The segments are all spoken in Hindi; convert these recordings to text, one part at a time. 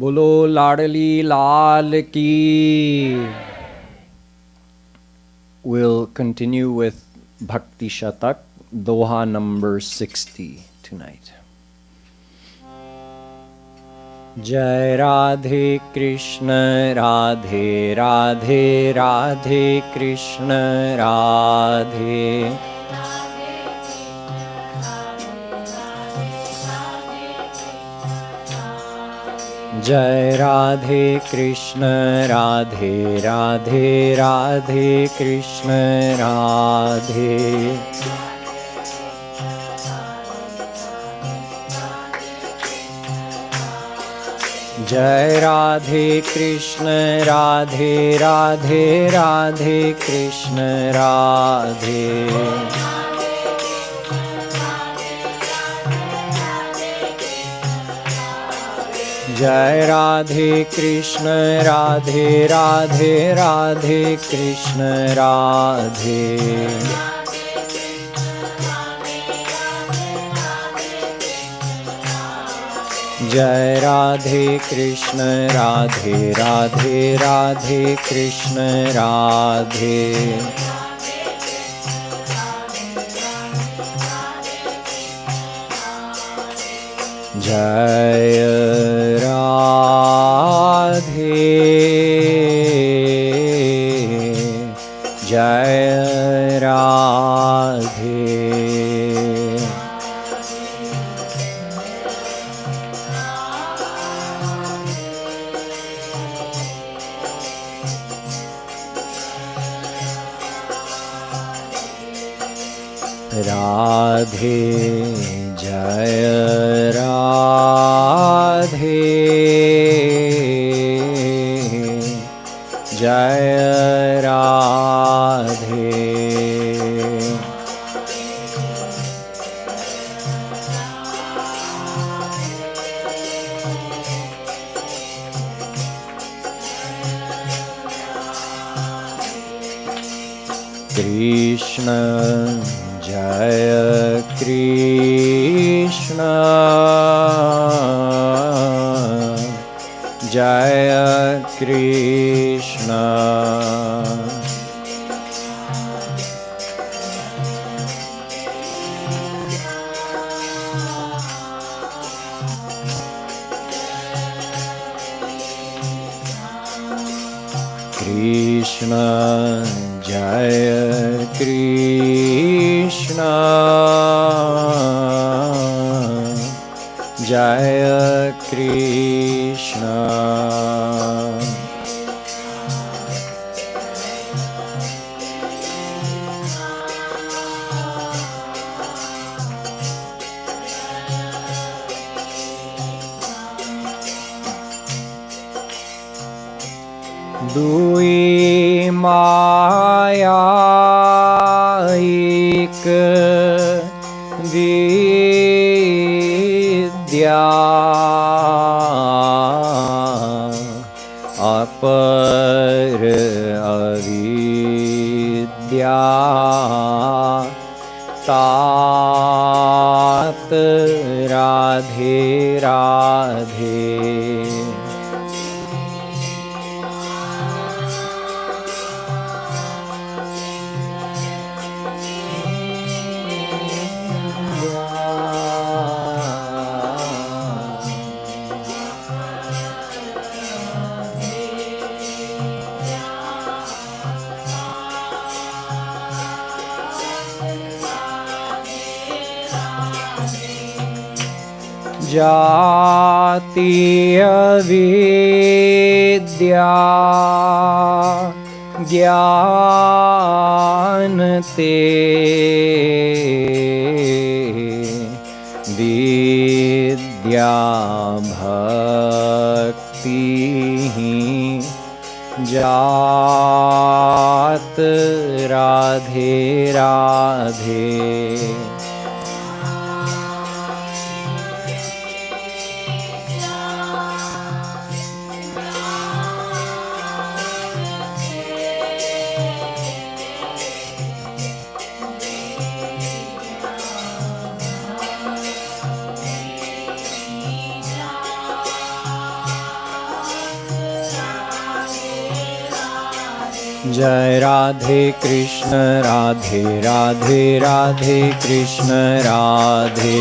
बोलो लाडली लाल की। We'll continue with Bhakti Shatak, Doha number 60 tonight. Jai Radhe Krishna Radhe Radhe Radhe Krishna Radhe Jai Radhe Krishna Radhe Radhe Radhe Krishna Radhe Jai Radhe Krishna Radhe Radhe Radhe Krishna Radhe Jai Radhe Krishna Radhe Radhe Radhe Krishna Radhe Jai Radhe Krishna Radhe Radhe Radhe Krishna Radhe Jai Radhe Jai Radhe Radhe Jai Radhe Jai Radhe Krishna Jaya Krishna Jaya Krishna Krishna Jaya Krishna Jaya Krishna Dui Maya एक विद्या अपर अविद्या तात राधे राधे जाति अविद्या ज्ञान ते विद्या भक्ति जात राधे राधे जय राधे कृष्ण राधे राधे राधे कृष्ण राधे।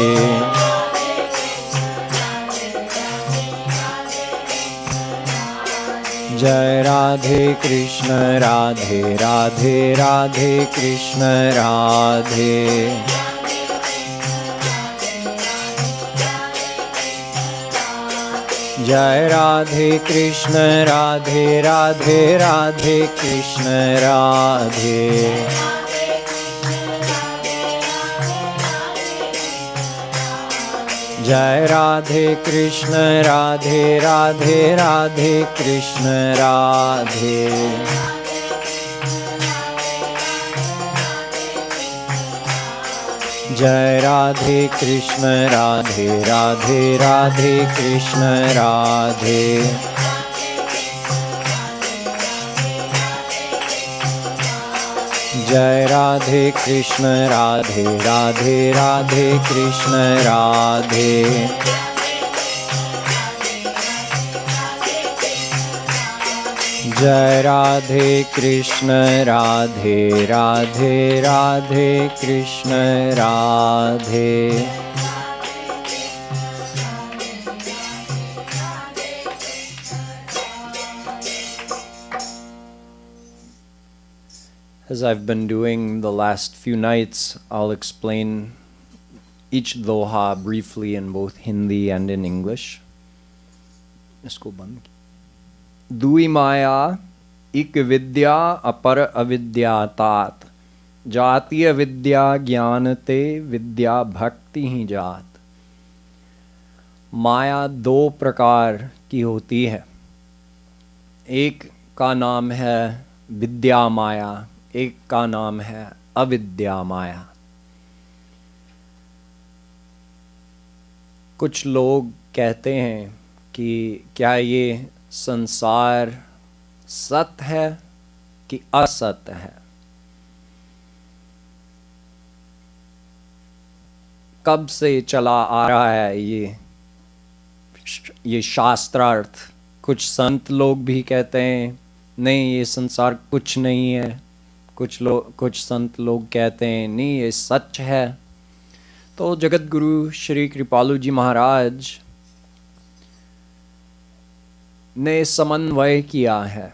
जय राधे कृष्ण राधे राधे राधे कृष्ण राधे। जय राधे कृष्ण राधे राधे राधे कृष्ण राधे। जय राधे कृष्ण राधे राधे राधे कृष्ण राधे। जय राधे कृष्ण राधे राधे राधे कृष्ण राधे। जय राधे कृष्ण राधे राधे राधे कृष्ण राधे। जय Radhe Krishna Radhe Radhe Radhe Krishna Radhe. As I've been doing the last few nights, I'll explain each doha briefly in both Hindi and in English. इसको बंद। दुई माया इक विद्या अपर अविद्या तात, जातीय विद्या ज्ञान ते विद्या भक्ति ही जात। माया दो प्रकार की होती है। एक का नाम है विद्या माया, एक का नाम है अविद्या माया। कुछ लोग कहते हैं कि क्या ये संसार सत्य है कि असत्य है। कब से चला आ रहा है ये शास्त्रार्थ। कुछ संत लोग भी कहते हैं नहीं ये संसार कुछ नहीं है, कुछ संत लोग कहते हैं नहीं ये सच है। तो जगत गुरु श्री कृपालु जी महाराज ने समन्वय किया है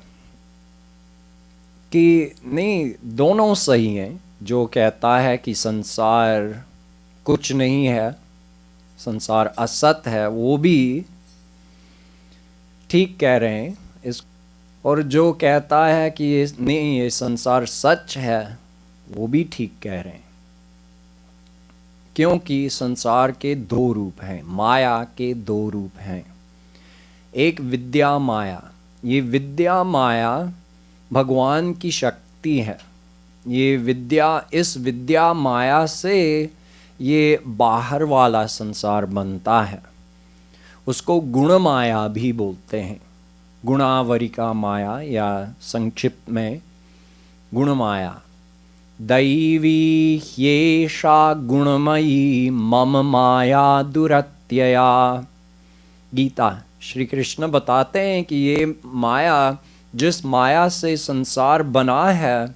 कि नहीं दोनों सही हैं। जो कहता है कि संसार कुछ नहीं है, संसार असत है, वो भी ठीक कह रहे हैं इस, और जो कहता है कि ये नहीं ये संसार सच है, वो भी ठीक कह रहे हैं। क्योंकि संसार के दो रूप हैं, माया के दो रूप हैं। एक विद्या माया, ये विद्या माया भगवान की शक्ति है। ये विद्या, इस विद्या माया से ये बाहर वाला संसार बनता है। उसको गुण माया भी बोलते हैं, गुणावरिका माया या संक्षिप्त में गुण माया। दैवी ह्येषा गुणमयी मम माया दुरत्यया। गीता श्री कृष्ण बताते हैं कि ये माया, जिस माया से संसार बना है,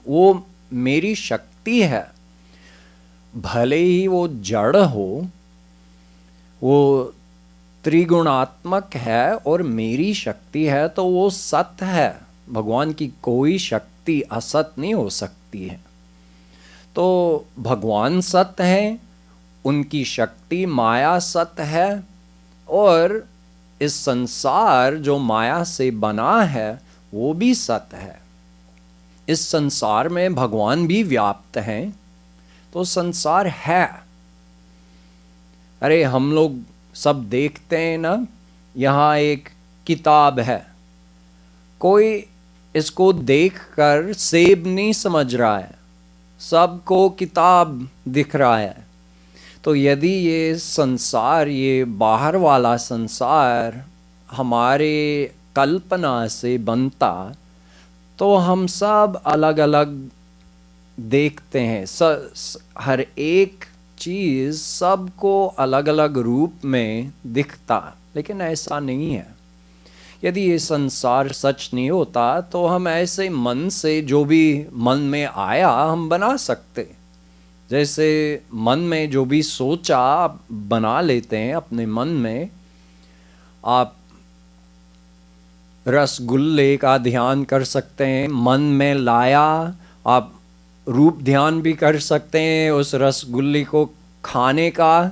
वो मेरी शक्ति है। भले ही वो जड़ हो, वो त्रिगुणात्मक है और मेरी शक्ति है, तो वो सत्य है। भगवान की कोई शक्ति असत नहीं हो सकती है। तो भगवान सत्य है, उनकी शक्ति माया सत्य है, और इस संसार जो माया से बना है वो भी सत्य है। इस संसार में भगवान भी व्याप्त हैं, तो संसार है। अरे हम लोग सब देखते हैं ना, यहाँ एक किताब है, कोई इसको देखकर सेब नहीं समझ रहा है, सबको किताब दिख रहा है। तो यदि ये संसार, ये बाहर वाला संसार हमारे कल्पना से बनता, तो हम सब अलग अलग देखते हैं। हर एक चीज़ सबको अलग अलग रूप में दिखता, लेकिन ऐसा नहीं है। यदि ये संसार सच नहीं होता तो हम ऐसे मन से जो भी मन में आया हम बना सकते। जैसे मन में जो भी सोचा आप बना लेते हैं अपने मन में। आप रसगुल्ले का ध्यान कर सकते हैं, मन में लाया। आप रूप ध्यान भी कर सकते हैं उस रसगुल्ले को खाने का,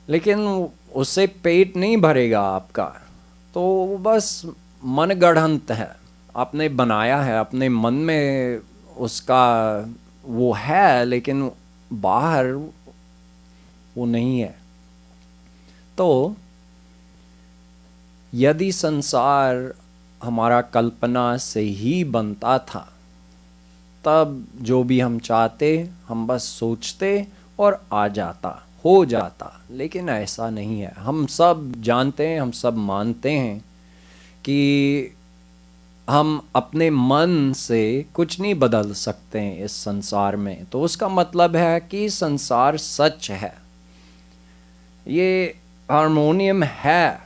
लेकिन उससे पेट नहीं भरेगा आपका। तो वो बस मनगढ़ंत है, आपने बनाया है अपने मन में, उसका वो है लेकिन बाहर वो नहीं है। तो यदि संसार हमारा कल्पना से ही बनता था, तब जो भी हम चाहते हम बस सोचते और आ जाता, हो जाता। लेकिन ऐसा नहीं है। हम सब जानते हैं, हम सब मानते हैं कि हम अपने मन से कुछ नहीं बदल सकते हैं इस संसार में। तो उसका मतलब है कि संसार सच है, ये हारमोनियम है,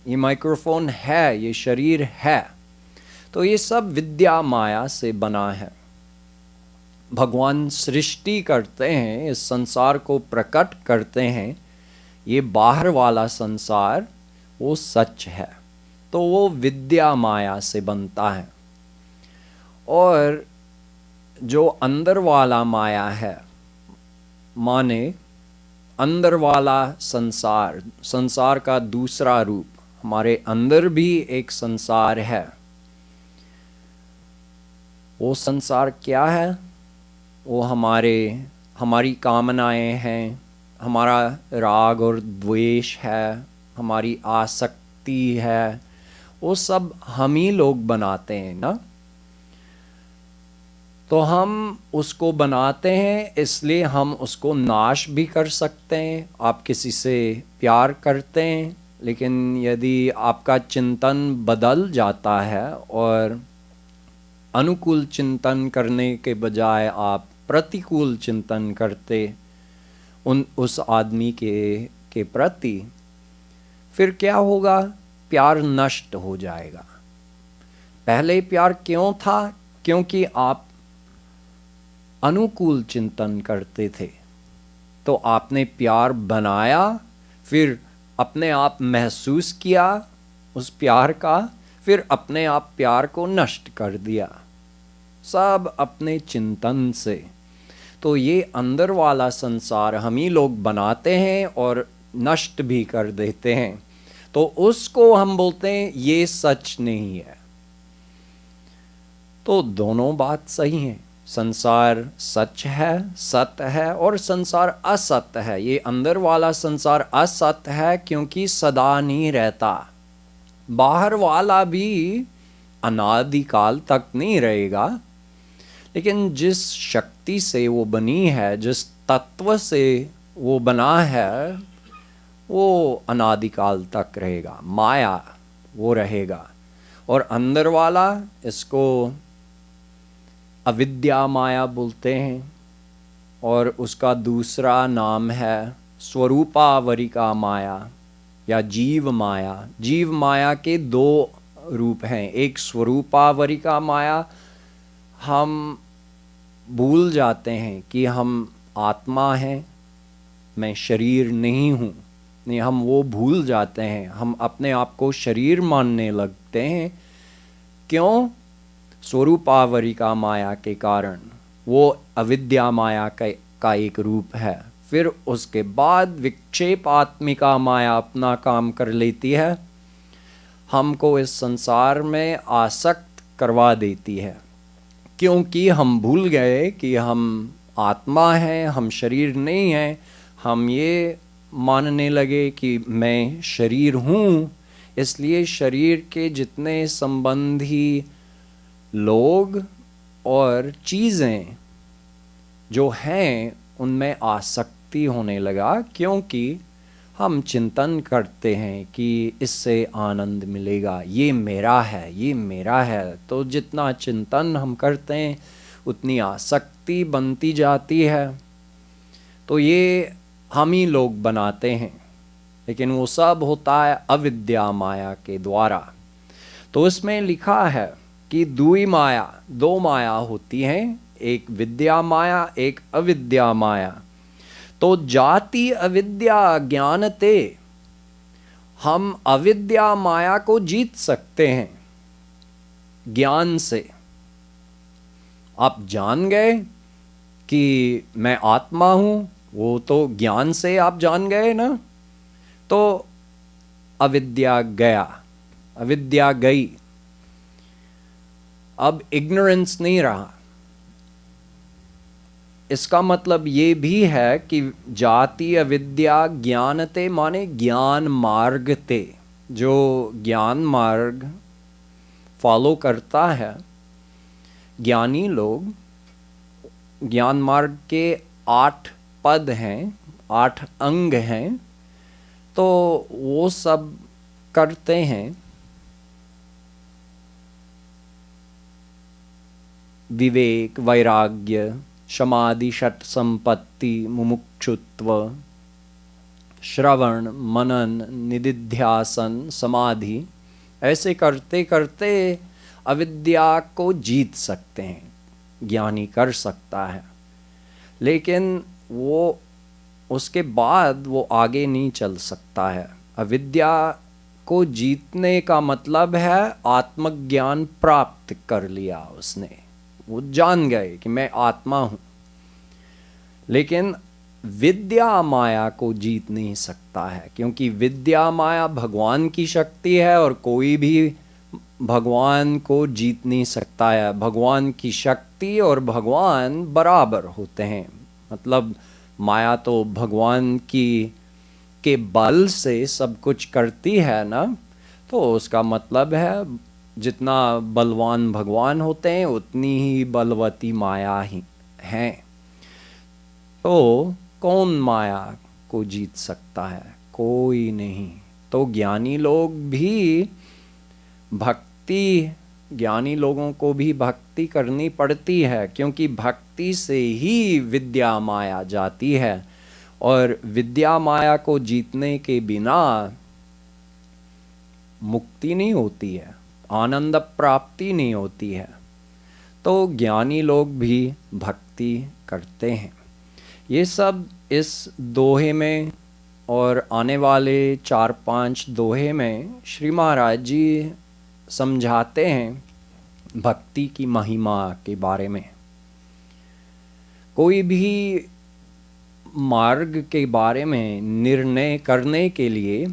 ये माइक्रोफोन है, ये शरीर है। तो ये सब विद्या माया से बना है। भगवान सृष्टि करते हैं, इस संसार को प्रकट करते हैं। ये बाहर वाला संसार वो सच है, तो वो विद्या माया से बनता है। और जो अंदर वाला माया है, माने अंदर वाला संसार, संसार का दूसरा रूप, हमारे अंदर भी एक संसार है। वो संसार क्या है? वो हमारी कामनाएं हैं, हमारा राग और द्वेष है, हमारी आसक्ति है। वो सब हम ही लोग बनाते हैं ना। तो हम उसको बनाते हैं, इसलिए हम उसको नाश भी कर सकते हैं। आप किसी से प्यार करते हैं, लेकिन यदि आपका चिंतन बदल जाता है और अनुकूल चिंतन करने के बजाय आप प्रतिकूल चिंतन करते उस आदमी के प्रति, फिर क्या होगा? प्यार नष्ट हो जाएगा। पहले प्यार क्यों था? क्योंकि आप अनुकूल चिंतन करते थे, तो आपने प्यार बनाया, फिर अपने आप महसूस किया उस प्यार का, फिर अपने आप प्यार को नष्ट कर दिया, सब अपने चिंतन से। तो ये अंदर वाला संसार हम ही लोग बनाते हैं और नष्ट भी कर देते हैं। तो उसको हम बोलते हैं ये सच नहीं है। तो दोनों बात सही है। संसार सच है, सत्य है, और संसार असत्य है। ये अंदर वाला संसार असत्य है क्योंकि सदा नहीं रहता। बाहर वाला भी अनादिकाल तक नहीं रहेगा, लेकिन जिस शक्ति से वो बनी है, जिस तत्व से वो बना है, वो अनादिकाल तक रहेगा। माया वो रहेगा। और अंदर वाला, इसको अविद्या माया बोलते हैं, और उसका दूसरा नाम है स्वरूपावरिका माया या जीव माया। जीव माया के दो रूप हैं। एक स्वरूपावरिका माया, हम भूल जाते हैं कि हम आत्मा हैं, मैं शरीर नहीं हूँ। नहीं, हम वो भूल जाते हैं। हम अपने आप को शरीर मानने लगते हैं। क्यों? स्वरूपावरिका माया के कारण। वो अविद्या माया का एक रूप है। फिर उसके बाद विक्षेपात्मिका माया अपना काम कर लेती है, हमको इस संसार में आसक्त करवा देती है, क्योंकि हम भूल गए कि हम आत्मा हैं, हम शरीर नहीं हैं। हम ये मानने लगे कि मैं शरीर हूँ, इसलिए शरीर के जितने संबंधी लोग और चीज़ें जो हैं उनमें आसक्ति होने लगा, क्योंकि हम चिंतन करते हैं कि इससे आनंद मिलेगा, ये मेरा है, ये मेरा है। तो जितना चिंतन हम करते हैं उतनी आसक्ति बनती जाती है। तो ये हम ही लोग बनाते हैं। लेकिन वो सब होता है अविद्या माया के द्वारा। तो इसमें लिखा है कि दुई माया, दो माया होती हैं, एक विद्या माया, एक अविद्या माया। तो जाति अविद्या ज्ञानते, हम अविद्या माया को जीत सकते हैं ज्ञान से। आप जान गए कि मैं आत्मा हूं, वो तो ज्ञान से आप जान गए ना, तो अविद्या गया, अविद्या गई, अब इग्नोरेंस नहीं रहा। इसका मतलब ये भी है कि जाति अविद्या ज्ञानते माने ज्ञान मार्ग ते, जो ज्ञान मार्ग फॉलो करता है, ज्ञानी लोग, ज्ञान मार्ग के 8 पद हैं, 8 अंग हैं, तो वो सब करते हैं। विवेक, वैराग्य, समाधि, षट संपत्ति, मुमुक्षुत्व, श्रवण, मनन, निदिध्यासन, समाधि, ऐसे करते करते अविद्या को जीत सकते हैं, ज्ञानी कर सकता है। लेकिन वो उसके बाद वो आगे नहीं चल सकता है। अविद्या को जीतने का मतलब है आत्मज्ञान प्राप्त कर लिया उसने, वो जान गए कि मैं आत्मा हूं। लेकिन विद्या माया को जीत नहीं सकता है, क्योंकि विद्या माया भगवान की शक्ति है और कोई भी भगवान को जीत नहीं सकता है। भगवान की शक्ति और भगवान बराबर होते हैं। मतलब माया तो भगवान की के बल से सब कुछ करती है ना, तो उसका मतलब है जितना बलवान भगवान होते हैं उतनी ही बलवती माया ही है। तो कौन माया को जीत सकता है? कोई नहीं। तो ज्ञानी लोग भी भक्ति, ज्ञानी लोगों को भी भक्ति करनी पड़ती है, क्योंकि भक्ति से ही विद्या माया जाती है, और विद्या माया को जीतने के बिना मुक्ति नहीं होती है, आनंद प्राप्ति नहीं होती है। तो ज्ञानी लोग भी भक्ति करते हैं। ये सब इस दोहे में और आने वाले 4-5 दोहे में श्री महाराज जी समझाते हैं भक्ति की महिमा के बारे में। कोई भी मार्ग के बारे में निर्णय करने के लिए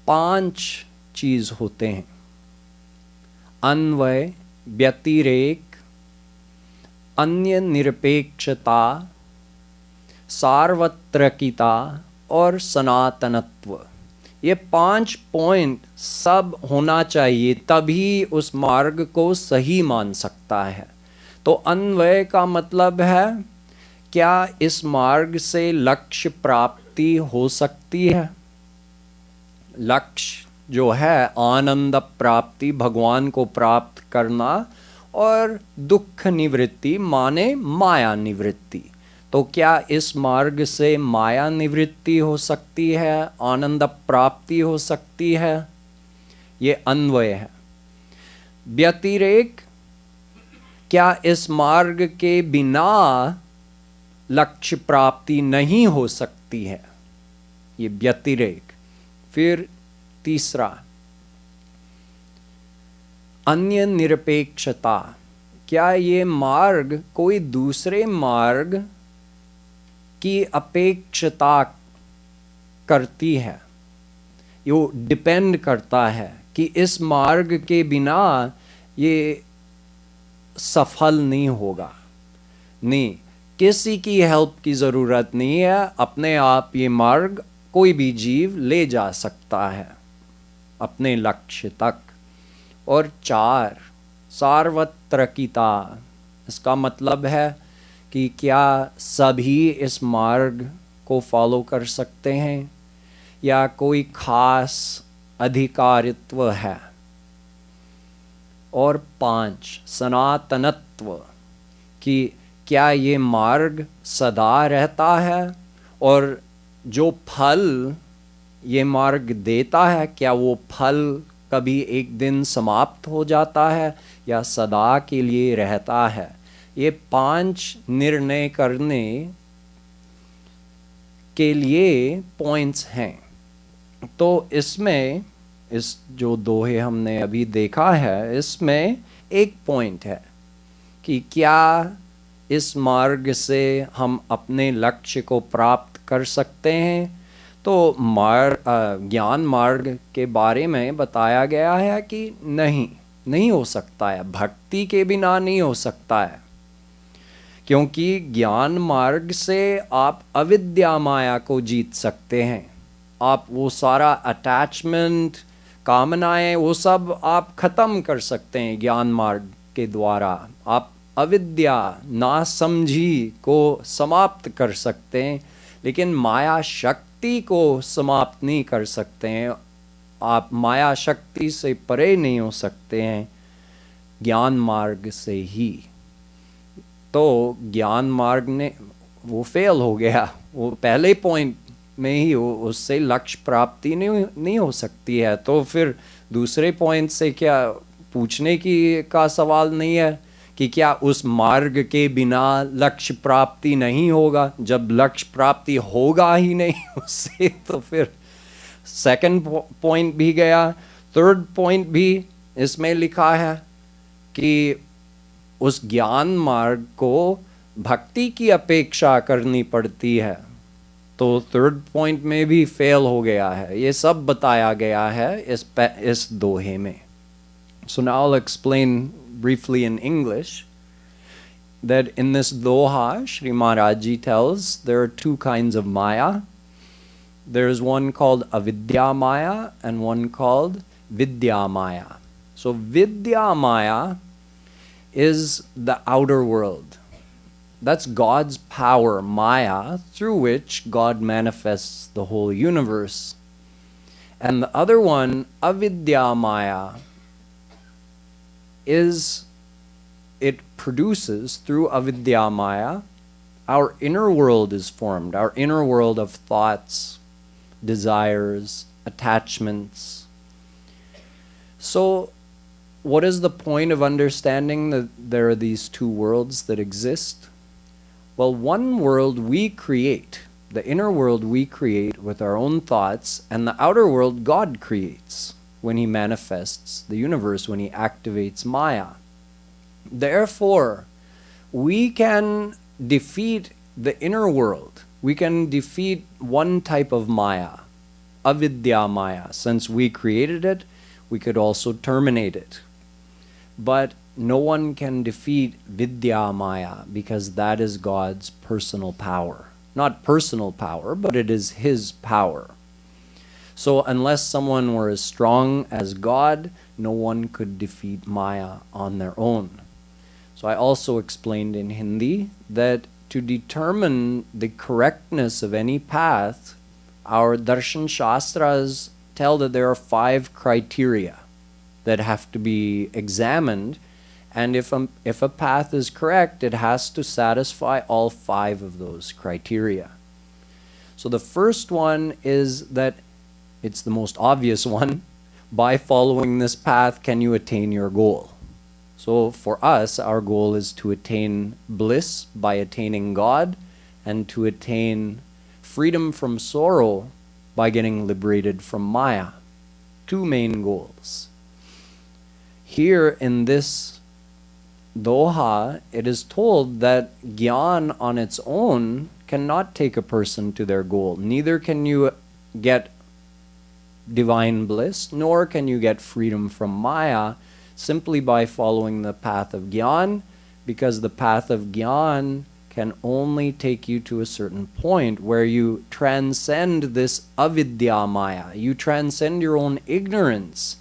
5 चीज होते हैं: अन्वय, व्यतिरेक, अन्य निरपेक्षता, सार्वत्रिकता और सनातनत्व। ये 5 पॉइंट सब होना चाहिए, तभी उस मार्ग को सही मान सकता है। तो अन्वय का मतलब है क्या इस मार्ग से लक्ष्य प्राप्ति हो सकती है। लक्ष्य जो है आनंद प्राप्ति, भगवान को प्राप्त करना, और दुख निवृत्ति माने माया निवृत्ति। तो क्या इस मार्ग से माया निवृत्ति हो सकती है, आनंद प्राप्ति हो सकती है? ये अन्वय है। व्यतिरेक, क्या इस मार्ग के बिना लक्ष्य प्राप्ति नहीं हो सकती है? ये व्यतिरेक। फिर तीसरा, अन्य निरपेक्षता, क्या ये मार्ग कोई दूसरे मार्ग की अपेक्षता करती है? ये डिपेंड करता है कि इस मार्ग के बिना ये सफल नहीं होगा। नहीं, किसी की हेल्प की जरूरत नहीं है, अपने आप ये मार्ग कोई भी जीव ले जा सकता है अपने लक्ष्य तक। और 4, सार्वत्रिकता। इसका मतलब है कि क्या सभी इस मार्ग को फॉलो कर सकते हैं या कोई खास अधिकारित्व है। और 5, सनातनत्व, कि क्या ये मार्ग सदा रहता है और जो फल ये मार्ग देता है? क्या वो फल कभी एक दिन समाप्त हो जाता है या सदा के लिए रहता है? ये 5 निर्णय करने के लिए पॉइंट्स हैं। तो इसमें इस जो दोहे हमने अभी देखा है, इसमें एक पॉइंट है कि क्या इस मार्ग से हम अपने लक्ष्य को प्राप्त कर सकते हैं। तो ज्ञान मार्ग के बारे में बताया गया है कि नहीं हो सकता है, भक्ति के बिना नहीं हो सकता है, क्योंकि ज्ञान मार्ग से आप अविद्या माया को जीत सकते हैं। आप वो सारा अटैचमेंट, कामनाएं, वो सब आप खत्म कर सकते हैं ज्ञान मार्ग के द्वारा। आप अविद्या, नासमझी को समाप्त कर सकते हैं, लेकिन माया शक्ति को समाप्त नहीं कर सकते हैं। आप माया शक्ति से परे नहीं हो सकते हैं ज्ञान मार्ग से ही। तो ज्ञान मार्ग ने वो फेल हो गया, वो पहले पॉइंट में ही उससे लक्ष्य प्राप्ति नहीं हो सकती है। तो फिर दूसरे पॉइंट से क्या पूछने की का सवाल नहीं है कि क्या उस मार्ग के बिना लक्ष्य प्राप्ति नहीं होगा। जब लक्ष्य प्राप्ति होगा ही नहीं उससे, तो फिर सेकंड पॉइंट भी गया। थर्ड पॉइंट भी इसमें लिखा है कि उस ज्ञान मार्ग को भक्ति की अपेक्षा करनी पड़ती है। तो थर्ड पॉइंट में भी फेल हो गया है। ये सब बताया गया है इस दोहे में। So now I'll explain briefly in English that in this doha, Shri Maharaj Ji tells there are 2 kinds of maya. There is one called avidya maya and one called vidya maya. So vidya maya is the outer world. That's God's power, maya, through which God manifests the whole universe. And the other one, avidya maya, it produces through avidya maya, our inner world is formed, our inner world of thoughts, desires, attachments. So what is the point of understanding that there are these 2 worlds that exist? Well, one world we create, the inner world we create with our own thoughts, and the outer world God creates when He manifests the universe, when He activates Maya. Therefore, we can defeat the inner world. We can defeat one type of Maya, avidya Maya. Since we created it, we could also terminate it. But no one can defeat vidya Maya, because that is God's personal power. Not personal power, but it is His power. So unless someone were as strong as God, no one could defeat Maya on their own. So I also explained in Hindi that to determine the correctness of any path, our darshan shastras tell that there are 5 criteria that have to be examined, and if a path is correct, it has to satisfy all 5 of those criteria. So the first one is that it's the most obvious one. By following this path, can you attain your goal? So for us, our goal is to attain bliss by attaining God, and to attain freedom from sorrow by getting liberated from Maya. 2 main goals. Here in this doha, it is told that Gyan on its own cannot take a person to their goal. Neither can you get divine bliss, nor can you get freedom from Maya simply by following the path of Gyan, because the path of Gyan can only take you to a certain point where you transcend this avidya Maya. You transcend your own ignorance.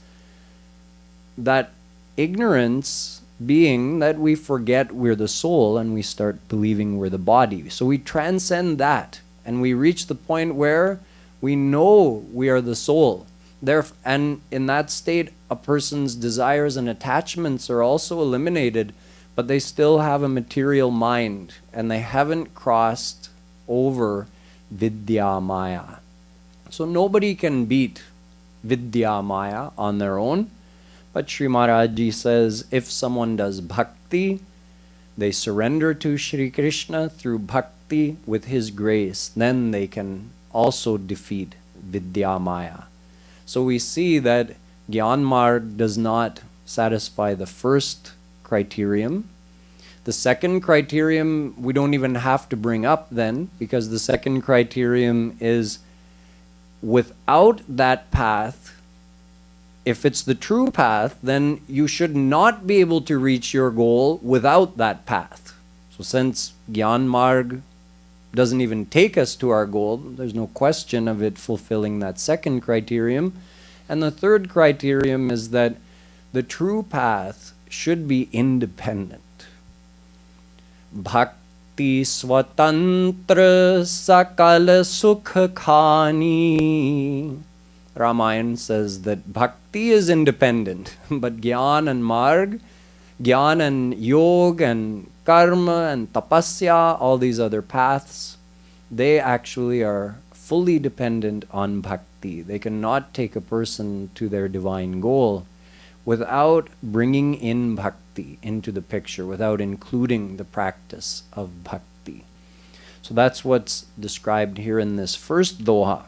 That ignorance being that we forget we're the soul and we start believing we're the body. So we transcend that and we reach the point where we know we are the soul. And in that state, a person's desires and attachments are also eliminated, but they still have a material mind and they haven't crossed over vidya Maya. So nobody can beat Vidya Maya on their own. But Sri Maharaj Ji says if someone does bhakti, they surrender to Shri Krishna through bhakti with his grace, then they can also defeat Vidya Maya. So we see that Gyan Marg does not satisfy the first criterion. The second criterion we don't even have to bring up then, because the second criterion is without that path, if it's the true path, then you should not be able to reach your goal without that path. So since Gyan Marg doesn't even take us to our goal, there's no question of it fulfilling that second criterion. And the third criterion is that the true path should be independent. Bhakti swatantra sakala sukha khani. Ramayana says that bhakti is independent, but Gyan and Marg, Gyan and Yoga and Karma and Tapasya, all these other paths, they actually are fully dependent on bhakti. They cannot take a person to their divine goal without bringing in bhakti into the picture, without including the practice of bhakti. So that's what's described here in this first doha.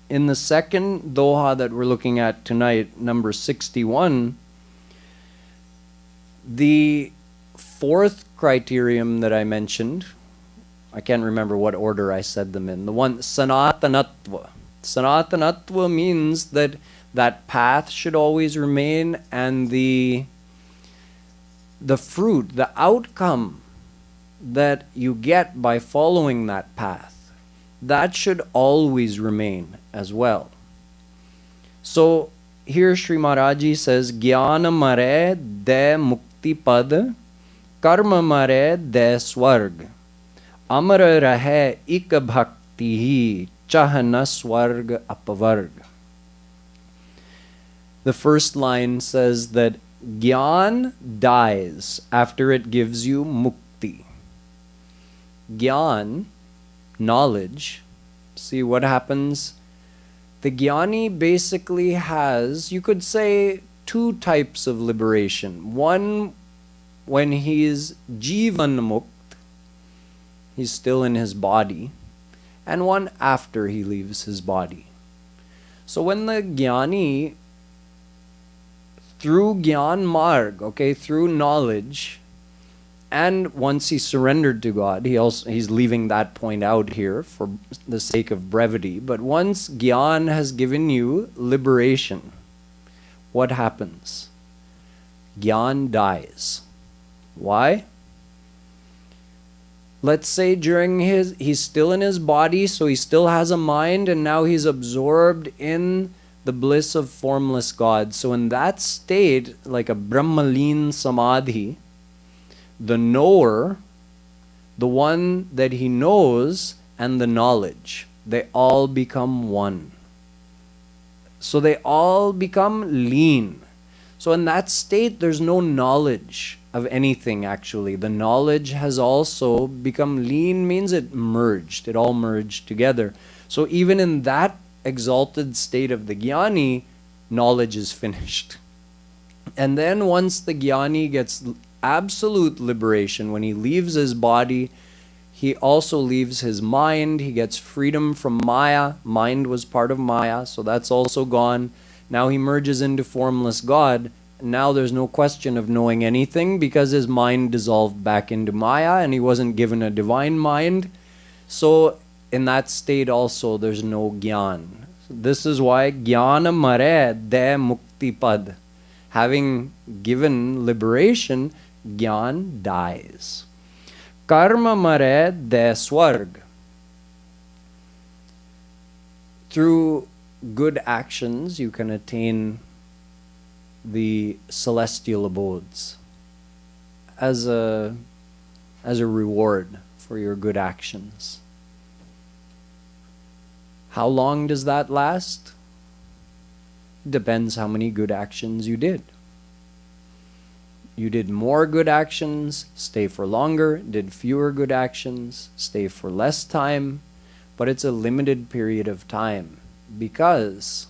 In the second doha that we're looking at tonight, number 61, the fourth criterion that I mentioned, I can't remember what order I said them in, the one, Sanatanatva. Sanatanatva means that that path should always remain, and the fruit, the outcome that you get by following that path, that should always remain as well. So here Sri Maharaj Ji says, Jnana mare de mukti pad, karma mare de swarg, amara rahe ik bhakti hi, chahana swarg apavarg. The first line says that Gyan dies after it gives you mukti. Gyan, knowledge, see what happens. The Gyani basically has, you could say, two types of liberation. One, when he is Jivan Mukt, he's still in his body, and one after he leaves his body. So when the Gyani, through Gyan Marg, okay, through knowledge, and once he surrendered to God, he's leaving that point out here for the sake of brevity, but once Gyan has given you liberation, what happens? Gyan dies. Why? Let's say during he's still in his body, so he still has a mind, and now he's absorbed in the bliss of formless God. So in that state, like a Brahmalin Samadhi, the knower, the one that he knows, and the knowledge, they all become one. So they all become lean. So in that state, there's no knowledge of anything actually. The knowledge has also become lean, means it merged. It all merged together. So even in that exalted state of the Gyani, knowledge is finished. And then once the Gyani gets absolute liberation, when he leaves his body, he also leaves his mind. He gets freedom from Maya. Mind was part of Maya, so that's also gone. Now he merges into formless God. Now there's no question of knowing anything because his mind dissolved back into Maya and he wasn't given a divine mind. So in that state also there's no Gyan. So this is why Jnana mare de mukti pad. Having given liberation, Gyan dies. Karma mare de swarg. Through good actions, you can attain the celestial abodes as a reward for your good actions. How long does that last? Depends how many good actions you did. You did more good actions, stay for longer. Did fewer good actions, stay for less time. but it's a limited period of time, because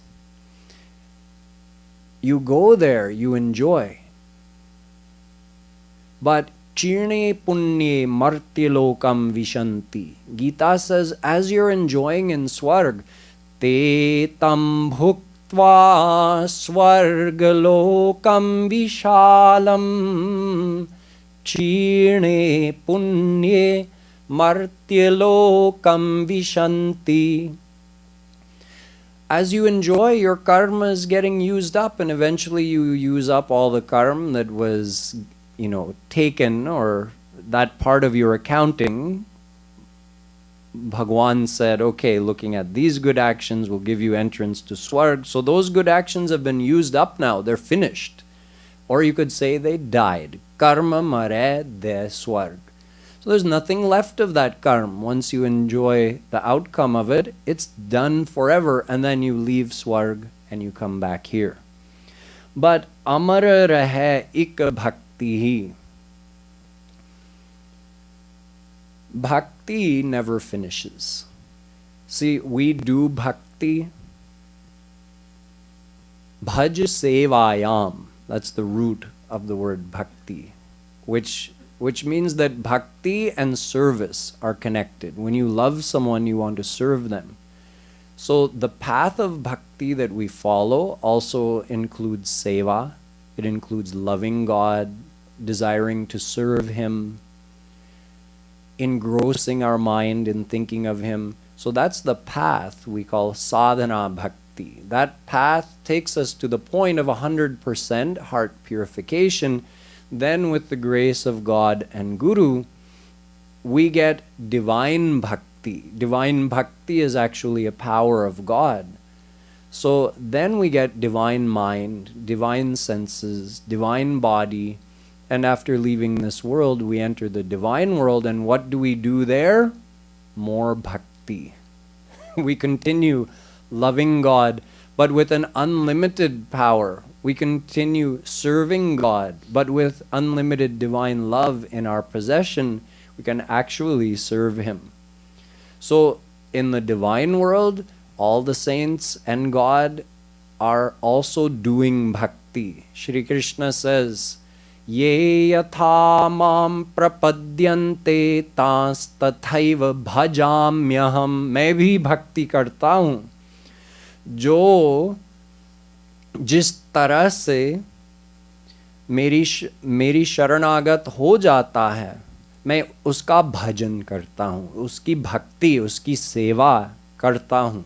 you go there, you enjoy. But chirne punye martyalokam vishanti. Gita says, as you're enjoying in Swarg, te tam bhuktva swargalokam vishalam chirne punye martyalokam vishanti. As you enjoy, your karma is getting used up, and eventually you use up all the karma that was, taken, or that part of your accounting. Bhagwan said, okay, looking at these good actions will give you entrance to Swarg. So those good actions have been used up now. They're finished. Or you could say they died. Karma mare de Swarg. So there's nothing left of that karma. Once you enjoy the outcome of it, it's done forever, and then you leave Swarg and you come back here. But amara rahe ik bhakti hi. Bhakti never finishes. See, we do bhakti. Bhaj sevayam. That's the root of the word bhakti, which means that bhakti and service are connected. When you love someone, you want to serve them. So the path of bhakti that we follow also includes seva. It includes loving God, desiring to serve Him, engrossing our mind in thinking of Him. So that's the path we call sadhana bhakti. That path takes us to the point of 100% heart purification. Then with the grace of God and Guru, we get divine bhakti. Divine bhakti is actually a power of God. So then we get divine mind, divine senses, divine body, and after leaving this world, we enter the divine world. And what do we do there? More bhakti. We continue loving God, but with an unlimited power. We continue serving God, but with unlimited divine love in our possession, we can actually serve Him. So in the divine world, all the saints and God are also doing bhakti. Shri Krishna says, Ye yatha mam prapadyante tas tathaiva bhajamyaham. मैं भी भक्ति करता हूँ. जो जिस तरह से मेरी शरणागत हो जाता है, मैं उसका भजन करता हूँ, उसकी भक्ति, उसकी सेवा करता हूँ.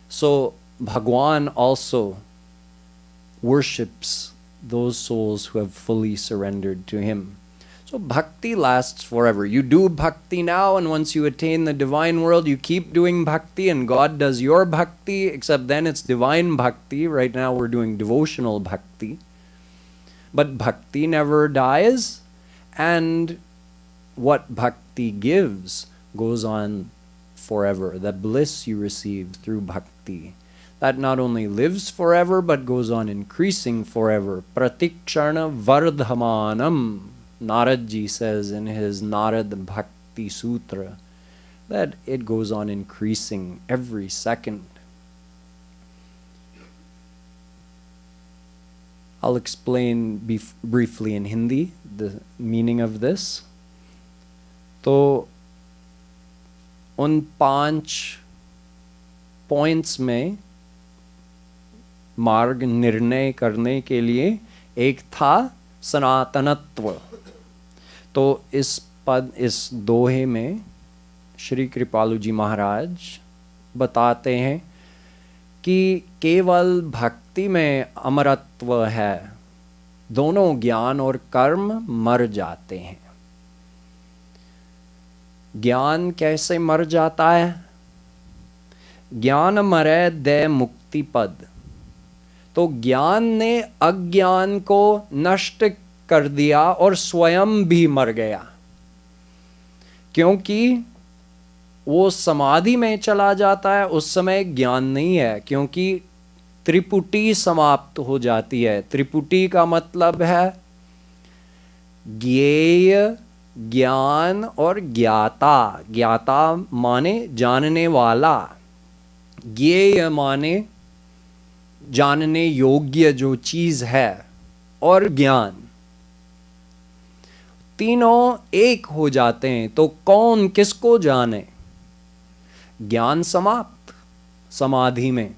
So Bhagwan also worships those souls who have fully surrendered to Him. So bhakti lasts forever. You do bhakti now, and once you attain the divine world, you keep doing bhakti, and God does your bhakti, except then it's divine bhakti. Right now we're doing devotional bhakti. But bhakti never dies, and what bhakti gives goes on forever. The bliss you receive through bhakti, that not only lives forever, but goes on increasing forever. Pratikshana vardhamanam. Narad Ji says in his Narad Bhakti Sutra that it goes on increasing every second. I'll explain briefly in Hindi the meaning of this. तो उन 5 पॉइंट्स में मार्ग निर्णय करने के लिए एक था सनातनत्व. तो इस दोहे में श्री कृपालु जी महाराज बताते हैं कि केवल भक्ति में अमरत्व है. दोनों ज्ञान और कर्म मर जाते हैं. ज्ञान कैसे मर जाता है? ज्ञान मरे दे मुक्ति पद. तो ज्ञान ने अज्ञान को नष्ट कर दिया और स्वयं भी मर गया, क्योंकि वो समाधि में चला जाता है. उस समय ज्ञान नहीं है, क्योंकि त्रिपुटी समाप्त हो जाती है. त्रिपुटी का मतलब है ज्ञेय, ज्ञान और ज्ञाता। ज्ञाता माने जानने वाला, ज्ञेय माने जानने योग्य जो चीज है, और ज्ञान, तीनों एक हो जाते हैं तो कौन किसको जाने। ज्ञान समाप्त समाधि में,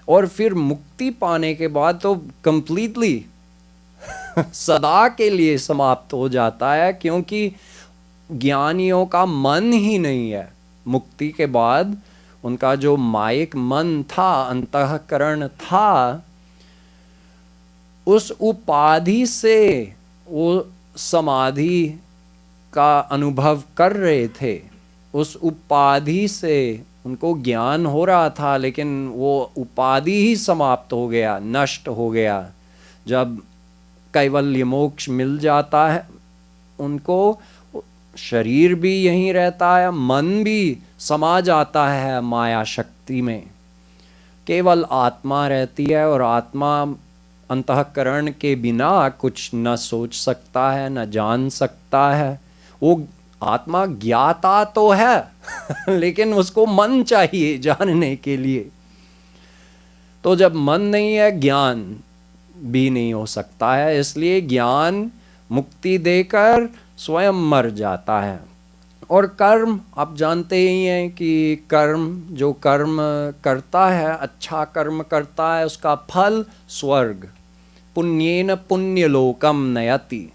और फिर मुक्ति पाने के बाद तो कंप्लीटली सदा के लिए समाप्त हो जाता है, क्योंकि ज्ञानियों का मन ही नहीं है। मुक्ति के बाद उनका जो मायिक मन था, अंतःकरण था, उस उपाधि से वो समाधि का अनुभव कर रहे थे, उस उपाधि से उनको ज्ञान हो रहा था, लेकिन वो उपाधि ही समाप्त हो गया, नष्ट हो गया। जब कैवल्य मोक्ष मिल जाता है उनको, शरीर भी यहीं रहता है, मन भी समा जाता है माया शक्ति में, केवल आत्मा रहती है, और आत्मा अंतःकरण के बिना कुछ न सोच सकता है, न जान सकता है। वो आत्मा ज्ञाता तो है लेकिन उसको मन चाहिए जानने के लिए। तो जब मन नहीं है, ज्ञान भी नहीं हो सकता है, इसलिए ज्ञान मुक्ति देकर स्वयं मर जाता है। और कर्म, आप जानते ही हैं कि कर्म, जो कर्म करता है, अच्छा कर्म करता है, उसका फल स्वर्ग, पुण्येन पुण्यलोकम नयति।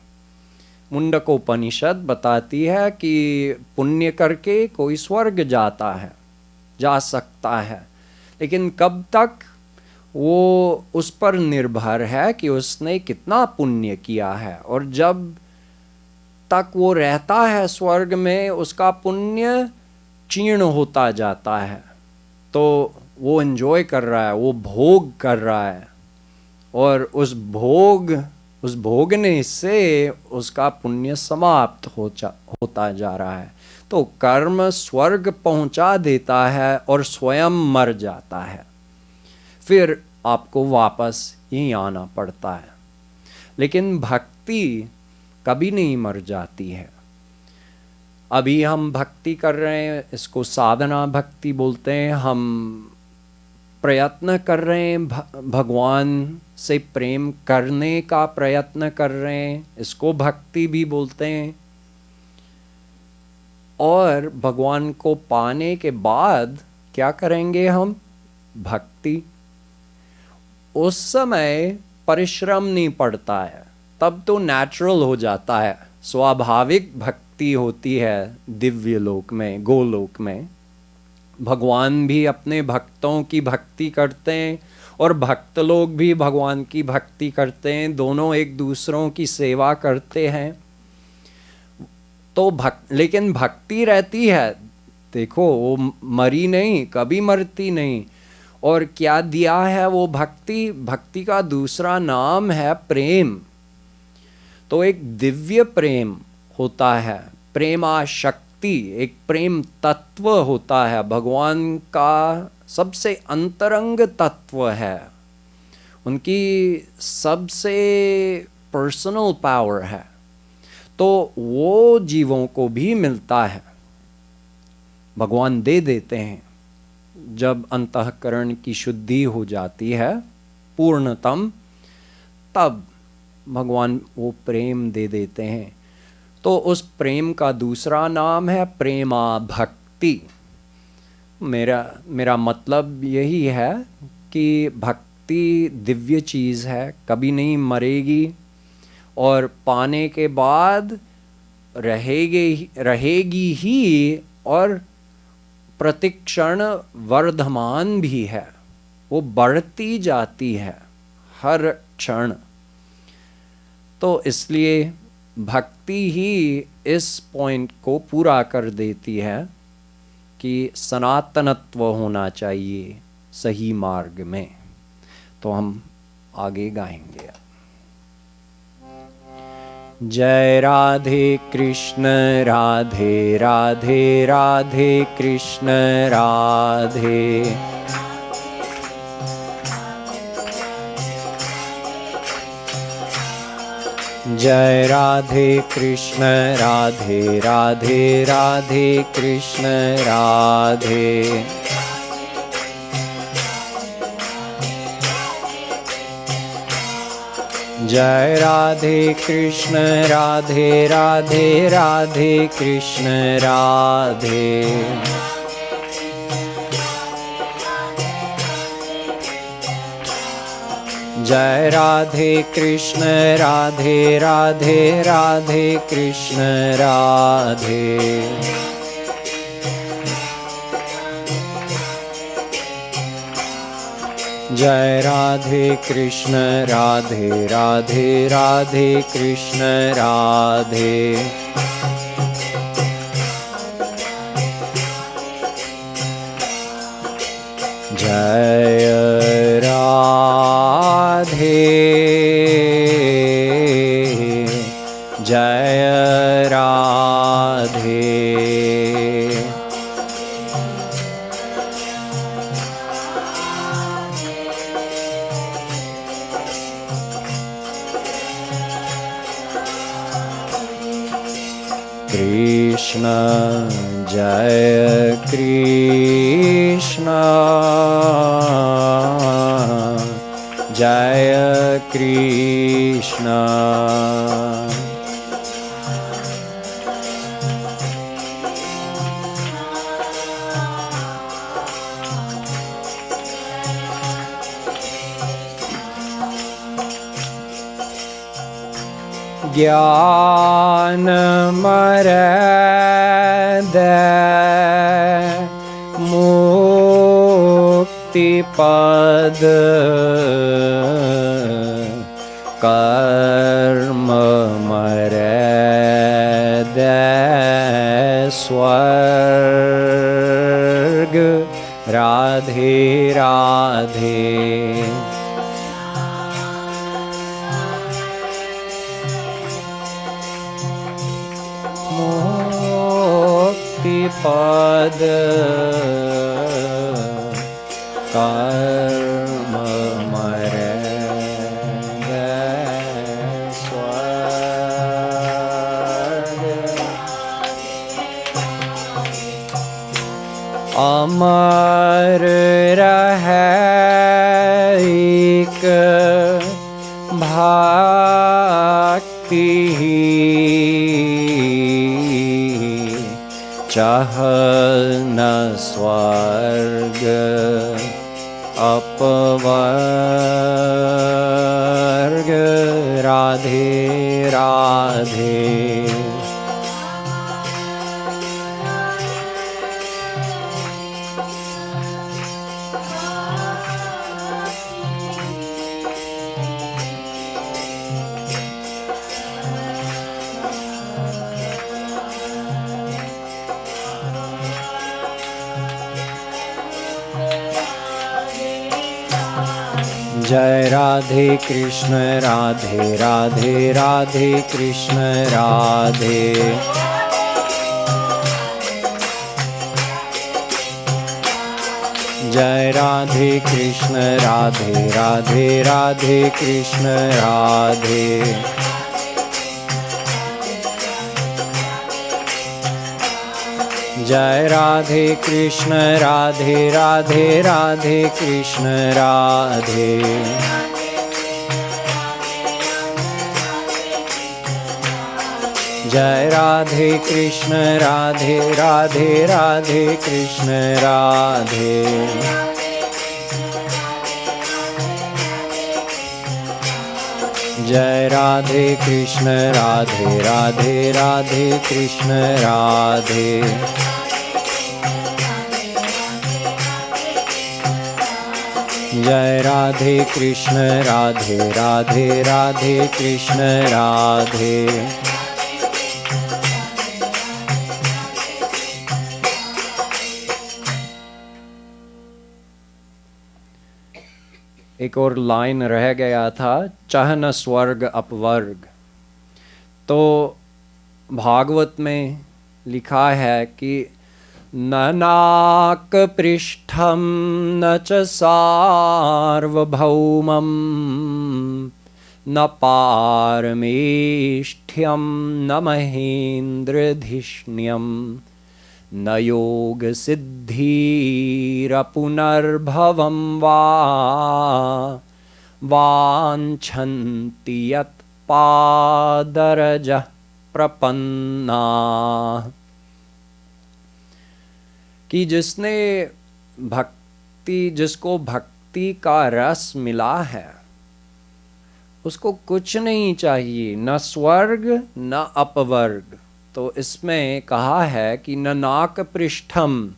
मुंडकोपनिषद बताती है कि पुण्य करके कोई स्वर्ग जाता है, जा सकता है, लेकिन कब तक, वो उस पर निर्भर है कि उसने कितना पुण्य किया है। और जब तक वो रहता है स्वर्ग में, उसका पुण्य क्षीण होता जाता है, तो वो एंजॉय कर रहा है, वो भोग कर रहा है, और उस भोगने से उसका पुण्य समाप्त होता जा रहा है। तो कर्म स्वर्ग पहुंचा देता है और स्वयं मर जाता है, फिर आपको वापस यहीं आना पड़ता है। लेकिन भक्ति कभी नहीं मर जाती है। अभी हम भक्ति कर रहे हैं, इसको साधना भक्ति बोलते हैं। हम प्रयत्न कर रहे हैं, भगवान से प्रेम करने का प्रयत्न कर रहे हैं, इसको भक्ति भी बोलते हैं। और भगवान को पाने के बाद क्या करेंगे हम? भक्ति। उस समय परिश्रम नहीं पड़ता है, तब तो नेचुरल हो जाता है, स्वाभाविक भक्ति होती है दिव्य लोक में, गोलोक में। भगवान भी अपने भक्तों की भक्ति करते हैं और भक्त लोग भी भगवान की भक्ति करते हैं, दोनों एक दूसरों की सेवा करते हैं। तो लेकिन भक्ति रहती है, देखो वो मरी नहीं, कभी मरती नहीं। और क्या दिया है वो भक्ति? भक्ति का दूसरा नाम है प्रेम। तो एक दिव्य प्रेम होता है, प्रेमाशक्ति, एक प्रेम तत्व होता है, भगवान का सबसे अंतरंग तत्व है, उनकी सबसे पर्सनल पावर है। तो वो जीवों को भी मिलता है, भगवान दे देते हैं। जब अंतःकरण की शुद्धि हो जाती है पूर्णतम, तब भगवान वो प्रेम दे देते हैं। तो उस प्रेम का दूसरा नाम है प्रेमा भक्ति। मेरा मतलब यही है कि भक्ति दिव्य चीज़ है, कभी नहीं मरेगी, और पाने के बाद रहेगी ही, और प्रतिक्षण वर्धमान भी है, वो बढ़ती जाती है हर क्षण। तो इसलिए भक्ति ही इस पॉइंट को पूरा कर देती है कि सनातनत्व होना चाहिए सही मार्ग में। तो हम आगे गाएंगे। जय राधे कृष्ण राधे राधे राधे कृष्ण राधे। जय राधे कृष्ण राधे राधे राधे कृष्ण राधे। जय राधे कृष्ण राधे राधे राधे कृष्ण राधे। जय राधे कृष्ण राधे राधे राधे कृष्ण राधे। जय राधे कृष्ण राधे राधे राधे कृष्ण राधे। जय राधे जय राधे। कृष्ण जय कृष्ण जय कृष्ण। ज्ञान मरद मुक्ति पद कर्म मरद स्वर्ग राधे राधे। पद कर्म मरद स्वर्ग। अमर रहे एक भक्ति चाह न स्वर्ग अपवर्ग राधे राधे। जय राधे कृष्ण राधे राधे राधे कृष्ण राधे। जय राधे कृष्ण राधे राधे राधे कृष्ण राधे। जय राधे कृष्ण राधे राधे राधे कृष्ण राधे। जय राधे कृष्ण राधे राधे राधे कृष्ण राधे। जय राधे कृष्ण राधे राधे राधे कृष्ण राधे। जय राधे कृष्ण राधे राधे राधे कृष्ण राधे। एक और लाइन रह गया था, चाह न स्वर्ग अपवर्ग। तो भागवत में लिखा है कि न नाक पृष्ठम न च सार्वभौमम न पारमेष्ठ्यं न महेन्द्रधिष्ण्यं न योग सिद्धिरपुनर्भवं वा वाञ्छन्ति यत् पादरजः प्रपन्ना। कि जिसको भक्ति का रस मिला है उसको कुछ नहीं चाहिए, न स्वर्ग न अपवर्ग। तो इसमें कहा है कि न नाक पृष्ठम,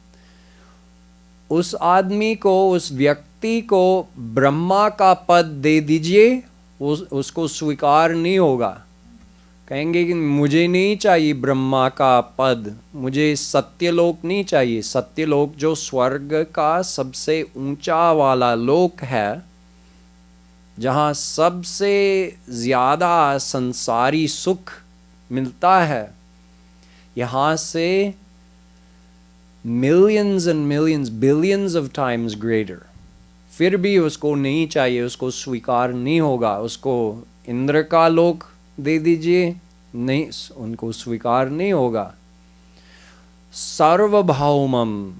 उस आदमी को, उस व्यक्ति को ब्रह्मा का पद दे दीजिए, उसको स्वीकार नहीं होगा। कहेंगे कि मुझे नहीं चाहिए ब्रह्मा का पद, मुझे सत्यलोक नहीं चाहिए। सत्यलोक जो स्वर्ग का सबसे ऊंचा वाला लोक है, जहाँ सबसे ज़्यादा संसारी सुख मिलता है, यहाँ से millions and millions, billions of times greater. फिर भी उसको नहीं चाहिए, उसको स्वीकार नहीं होगा। उसको इंद्र का लोक दे दीजिए, नहीं, उनको स्वीकार नहीं होगा। सार्वभौमम,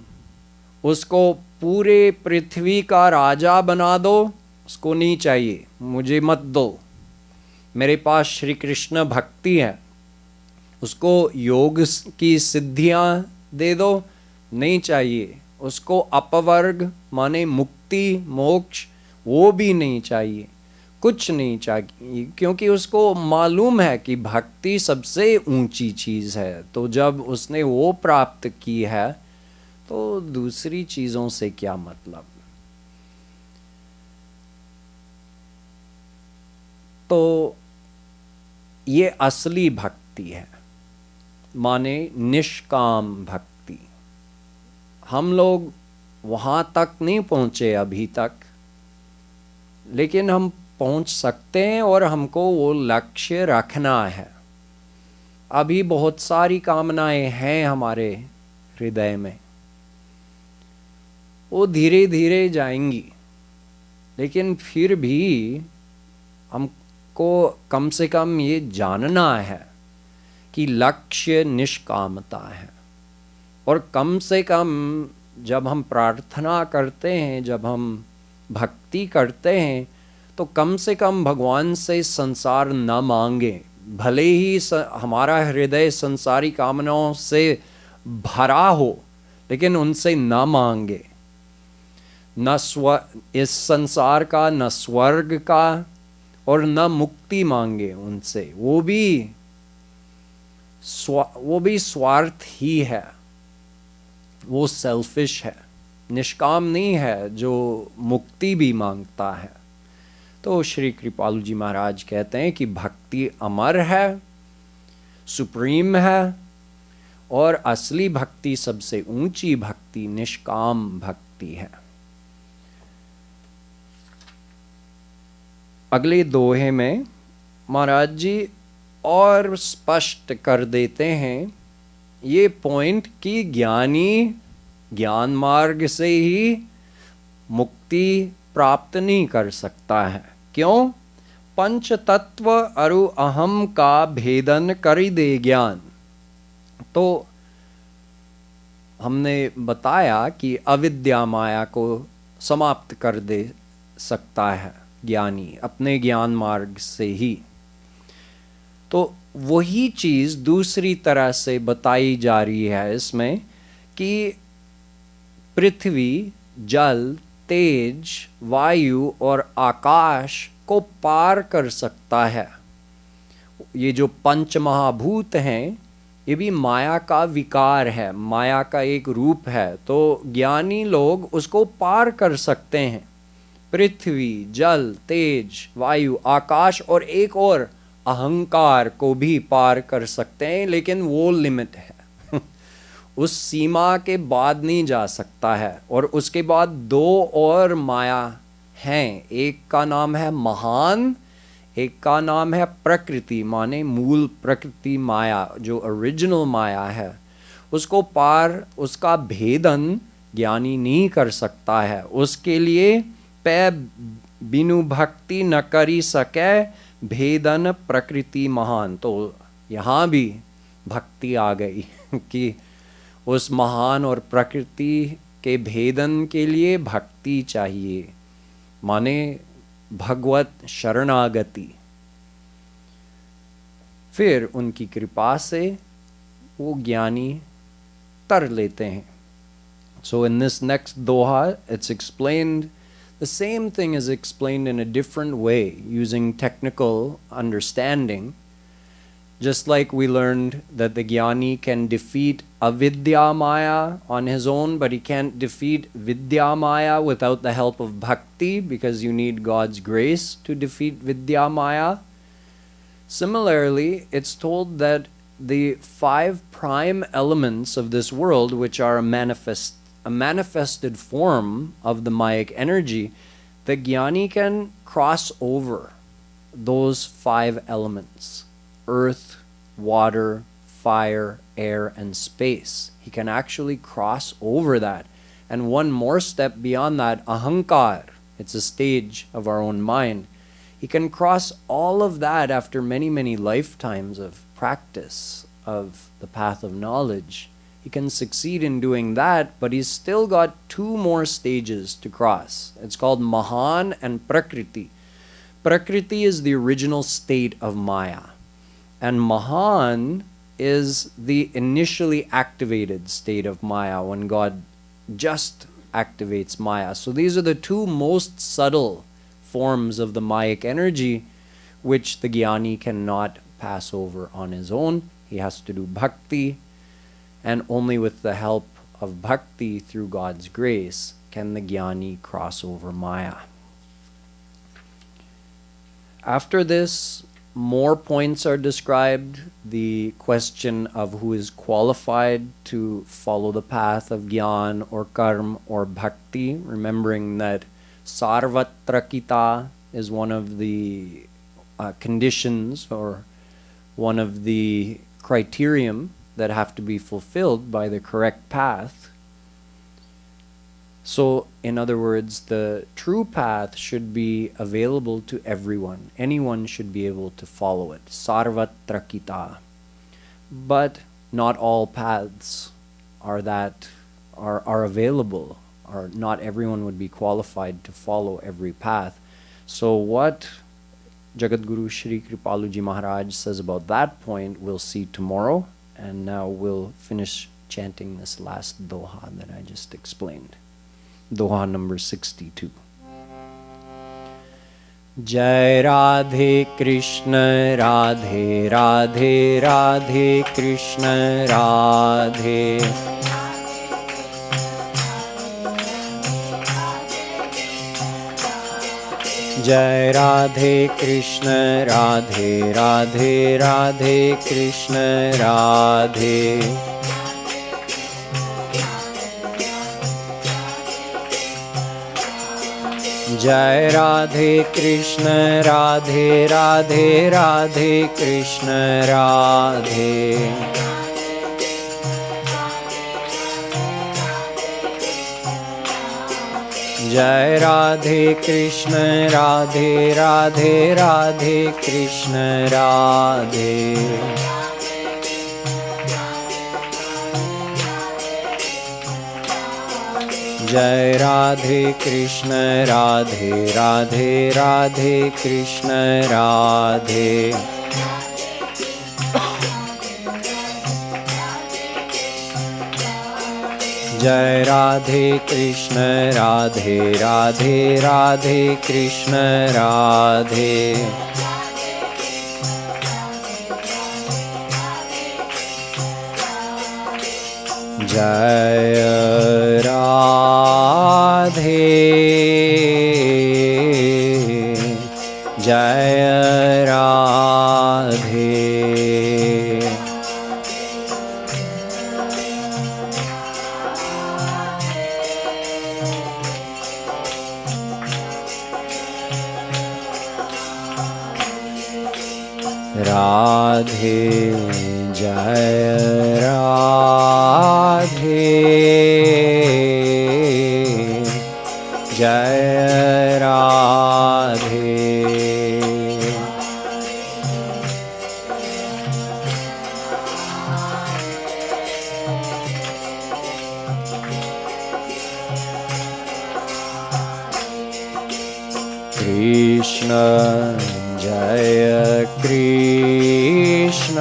उसको पूरे पृथ्वी का राजा बना दो, उसको नहीं चाहिए, मुझे मत दो। मेरे पास श्री कृष्ण भक्ति है, उसको योग की सिद्धियां दे दो, नहीं चाहिए। उसको अपवर्ग माने मुक्ति मोक्ष, वो भी नहीं चाहिए, कुछ नहीं चाहिए, क्योंकि उसको मालूम है कि भक्ति सबसे ऊंची चीज़ है। तो जब उसने वो प्राप्त की है तो दूसरी चीज़ों से क्या मतलब। तो ये असली भक्ति है, माने निष्काम भक्ति। हम लोग वहाँ तक नहीं पहुँचे अभी तक, लेकिन हम पहुँच सकते हैं और हमको वो लक्ष्य रखना है। अभी बहुत सारी कामनाएं हैं हमारे हृदय में, वो धीरे धीरे जाएंगी, लेकिन फिर भी हमको कम से कम ये जानना है कि लक्ष्य निष्कामता है। और कम से कम जब हम प्रार्थना करते हैं, जब हम भक्ति करते हैं, तो कम से कम भगवान से संसार न मांगे। भले ही हमारा हृदय संसारी कामनाओं से भरा हो, लेकिन उनसे न मांगे, न इस संसार का, न स्वर्ग का, और न मुक्ति मांगे उनसे। वो भी स्वार्थ ही है, वो सेल्फिश है, निष्काम नहीं है, जो मुक्ति भी मांगता है। तो श्री कृपालु जी महाराज कहते हैं कि भक्ति अमर है, सुप्रीम है, और असली भक्ति, सबसे ऊंची भक्ति निष्काम भक्ति है। अगले दोहे में महाराज जी और स्पष्ट कर देते हैं ये पॉइंट कि ज्ञानी ज्ञान मार्ग से ही मुक्ति प्राप्त नहीं कर सकता है। क्यों? पंच तत्व अरु अहम का भेदन करी दे ज्ञान। तो हमने बताया कि अविद्या माया को समाप्त कर दे सकता है ज्ञानी अपने ज्ञान मार्ग से ही। तो वही चीज़ दूसरी तरह से बताई जा रही है इसमें कि पृथ्वी, जल, तेज, वायु और आकाश को पार कर सकता है। ये जो पंच महाभूत हैं, ये भी माया का विकार है, माया का एक रूप है। तो ज्ञानी लोग उसको पार कर सकते हैं। पृथ्वी, जल, तेज, वायु, आकाश और एक और अहंकार को भी पार कर सकते हैं, लेकिन वो लिमिट है उस सीमा के बाद नहीं जा सकता है। और उसके बाद दो और माया हैं, एक का नाम है महान, एक का नाम है प्रकृति, माने मूल प्रकृति माया, जो ओरिजिनल माया है। उसको पार, उसका भेदन ज्ञानी नहीं कर सकता है। उसके लिए पै बिनु भक्ति न करी सके भेदन प्रकृति महान। तो यहाँ भी भक्ति आ गई कि उस महान और प्रकृति के भेदन के लिए भक्ति चाहिए, माने भगवत शरणागति। फिर उनकी कृपा से वो ज्ञानी तर लेते हैं। So in this next doha, it's explained, the same thing is explained in a different way using technical understanding. Just like we learned that the jnani can defeat avidya maya on his own, but he can't defeat vidya maya without the help of bhakti, because you need God's grace to defeat vidya maya. Similarly, it's told that the 5 prime elements of this world, which are a manifested form of the Mayic energy, the jnani can cross over those 5 elements: earth, water, fire, air, and space. He can actually cross over that. And one more step beyond that, ahankar, it's a stage of our own mind. He can cross all of that after many, many lifetimes of practice of the path of knowledge. He can succeed in doing that, but he's still got 2 more stages to cross. It's called Mahan and Prakriti. Prakriti is the original state of Maya, and Mahan is the initially activated state of Maya, when God just activates Maya. So these are the 2 most subtle forms of the Mayic energy, which the jnani cannot pass over on his own. He has to do bhakti, and only with the help of bhakti through God's grace can the jnani cross over Maya. After this, more points are described. The question of who is qualified to follow the path of jnana or karma or bhakti, remembering that sarvatrakita is one of the conditions, or one of the criterion that have to be fulfilled by the correct path. So, in other words, the true path should be available to everyone. Anyone should be able to follow it. Sarvatrakita. But not all paths are available, or not everyone would be qualified to follow every path. So what Jagadguru Shri Kripaluji Maharaj says about that point, we'll see tomorrow. And now we'll finish chanting this last doha that I just explained. Doha number 62. Jai Radhe Krishna Radhe Radhe Radhe Krishna Radhe. Jai Radhe Krishna Radhe Radhe Radhe Krishna Radhe. Jai Radhe Krishna Radhe Radhe Radhe Krishna Radhe. Jai Radhe Krishna Radhe Radhe Radhe Krishna Radhe. Jai Radhe Krishna Radhe Radhe Radhe Krishna Radhe. Jai Radhe Krishna Radhe Radhe Radhe Krishna Radhe. Jai Radhe, Jai Radhe. Radhe, Jai Radhe, Jai Radhe. Krishna जय कृष्ण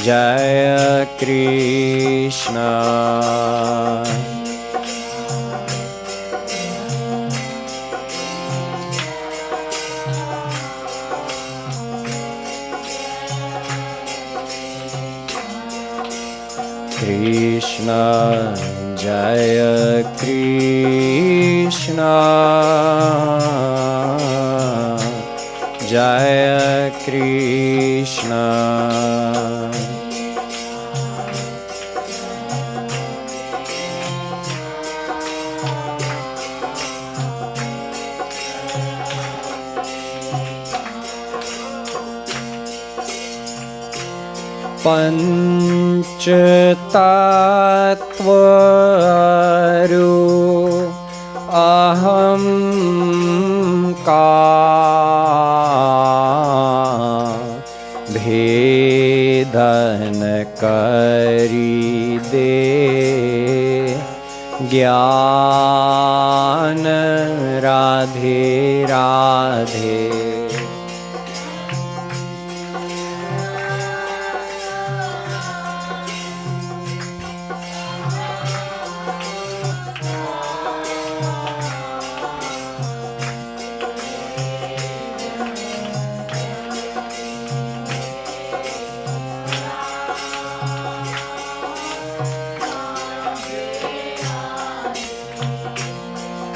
जय कृष्ण कृष्ण जय कृष्ण जय कृष्ण पंच तत्व अहम का भेदन करी दे ज्ञान राधे राधे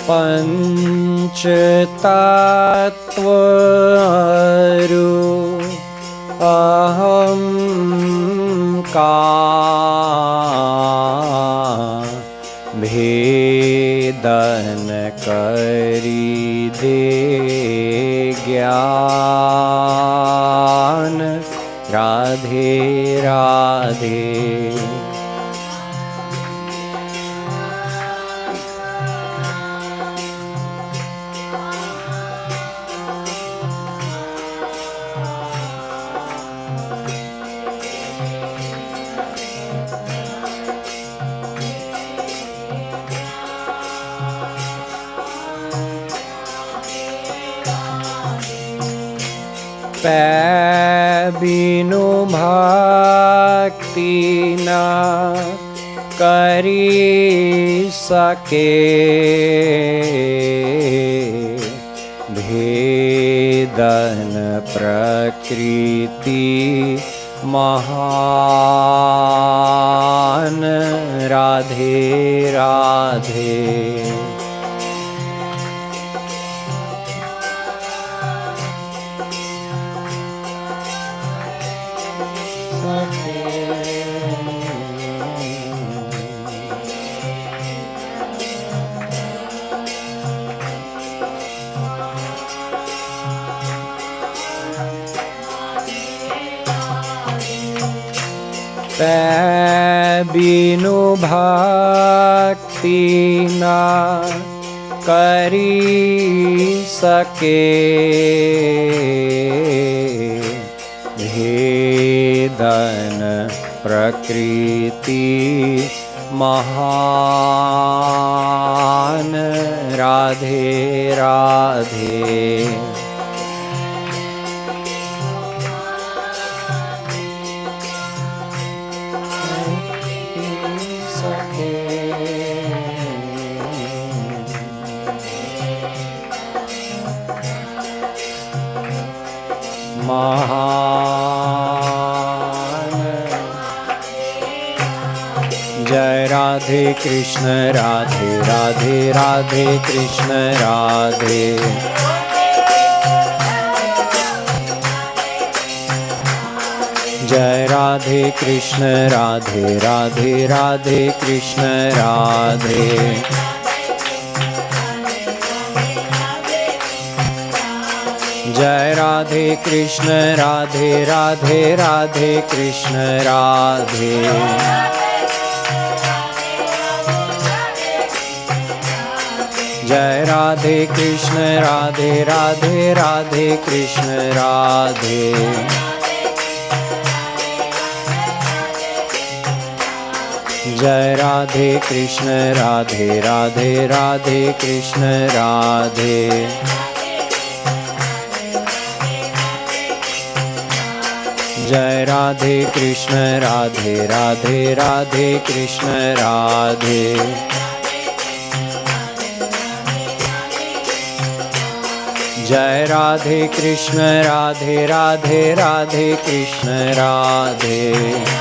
पंच तत्व अहम का भेदन करी दे ज्ञान राधे राधे बिनु भक्ति न करी सके भेदन प्रकृति महान राधे राधे बिनु भक्ति न करी सके भेदन प्रकृति महान राधे राधे महान जय राधे कृष्ण राधे राधे राधे कृष्ण राधे जय राधे कृष्ण राधे राधे राधे कृष्ण राधे जय राधे कृष्ण राधे राधे राधे कृष्ण राधे जय राधे कृष्ण राधे राधे राधे कृष्ण राधे जय राधे कृष्ण राधे राधे राधे कृष्ण राधे। जय राधे कृष्ण राधे राधे राधे कृष्ण राधे। जय राधे कृष्ण राधे राधे राधे कृष्ण राधे।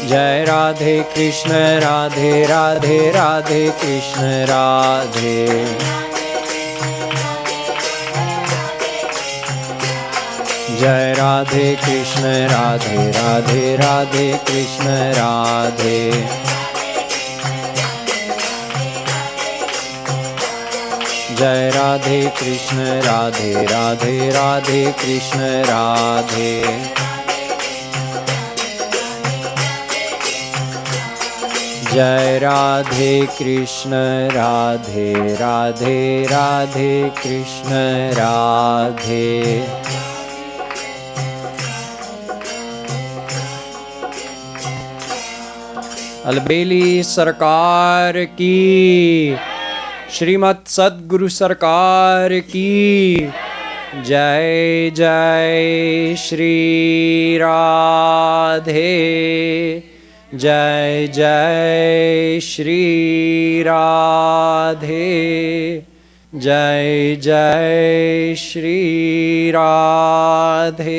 जय राधे कृष्ण राधे राधे राधे कृष्ण राधे। जय राधे कृष्ण राधे राधे राधे कृष्ण राधे। जय राधे कृष्ण राधे राधे राधे कृष्ण राधे। जय राधे कृष्ण राधे राधे राधे कृष्ण राधे। अलबेली सरकार की, श्रीमद् सद्गुरु सरकार की जय। जय श्री राधे। जय जय श्री राधे। जय जय श्री राधे।